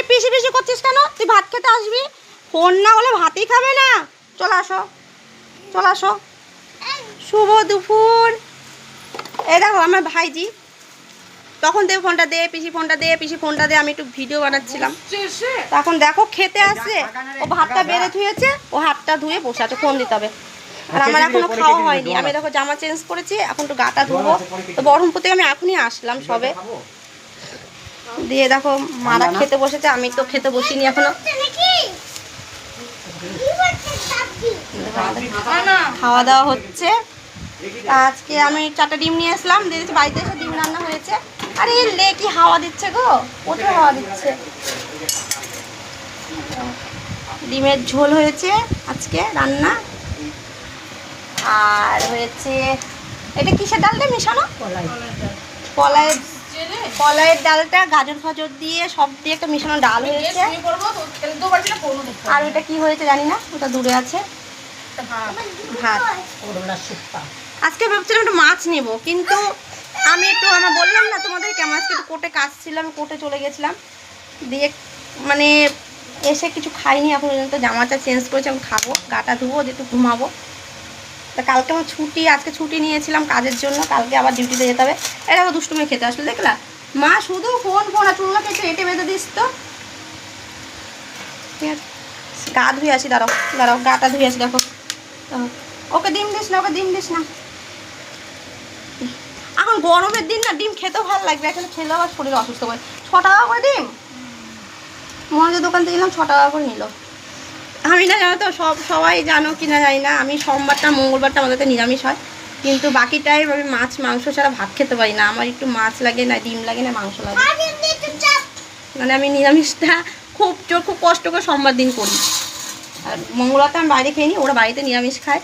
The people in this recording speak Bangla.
পিসি পিসি করছিস কেন? তুই ভাত খেতে আসবি, ফোন না হলে ভাতই খাবে না। চলে আসো, চলে আসো। শুভ দুপুর। এই দেখো আমার ভাইজি, তখন দে ফোনটা দে, পিসি ফোনটা দে, পিসি ফোনটা দে, আমি একটু ভিডিও বানাচ্ছিলাম। তখন দেখো খেতে আসছে, ও ভাতটা বেড়ে ধুয়েছে, ও হাতটা ধুয়ে বসে আছে, ফোন দিতে হবে। আর আমার এখনো খাওয়া হয়নি, আমি দেখো জামা চেঞ্জ করেছি, এখন তো গাটা ধুবো। তো বহরমপুর থেকে আমি এখনই আসলাম সবে, দিয়ে দেখো মারা খেতে বসেছে, আমি তো খেতে বসিনি এখনো। খাওয়া দাওয়া হচ্ছে। আজকে আমি 4টা ডিম নিয়ে আসলাম, দিয়েছি বাড়িতে এসে ডিম রান্না হয়েছে। আরে লে কি হাওয়া দিচ্ছে গো, ওঠে হাওয়া দিচ্ছে। ডিমের ঝোল হয়েছে আজকে রান্না, আর হয়েছে এটা কিসের ডালটা মেশানো? কলাইয়ের ডালটা গাজর ফাজর দিয়ে সব দিয়ে একটা মেশানো ডাল হয়েছে। আর ওটা কি হয়েছে জানি না, ওটা দূরে আছে। ভাত। আজকে ভাবছিলাম একটু মাছ নেব, কিন্তু আমি একটু আমার বললাম না তোমাদের কেমন, আজকে একটু কোর্টে কাজ ছিল, আমি কোর্টে চলে গেছিলাম, দিয়ে মানে এসে কিছু খাইনি এখন পর্যন্ত। জামাটা চেঞ্জ করেছি, আমি খাবো, গাটা ধুবো, একটু ঘুমাবো। তা কালকে আমার ছুটি, আজকে ছুটি নিয়েছিলাম কাজের জন্য, কালকে আবার ডিউটিতে যেতে হবে। এটা দুষ্টুমি খেতে আসলে দেখলা মা শুধু ফোন ফোন, আর চুলটাকে একটু এঁটে বেঁধে দিস তো। ঠিক আছে, গা ধুয়ে আসি, দাঁড়াও দাঁড়াও, গাটা ধুয়ে আসি। দেখো ওকে ডিম দিস না, ওকে ডিম দিস না। এখন গরমের দিন না, ডিম খেতেও ভালো লাগবে, আসলে খেলেও আবার শরীর অসুস্থ করে। 6 টাকা করে ডিম, মনে দোকান থেকে গেলাম 6 টাকা করে নিল। আমি না জানো তো, সবাই জানো কি না জানি না, আমি সোমবারটা মঙ্গলবারটা আমাদের নিরামিষ হয়, কিন্তু বাকি টাইম আমি মাছ মাংস ছাড়া ভাত খেতে পারি না। আমার একটু মাছ লাগে, না ডিম লাগে, না মাংস লাগে, মানে আমি নিরামিষটা খুব কষ্ট করে সোমবার দিন করি। আর মঙ্গলবারটা আমি বাইরে খেয়ে নিই, ওরা বাড়িতে নিরামিষ খায়।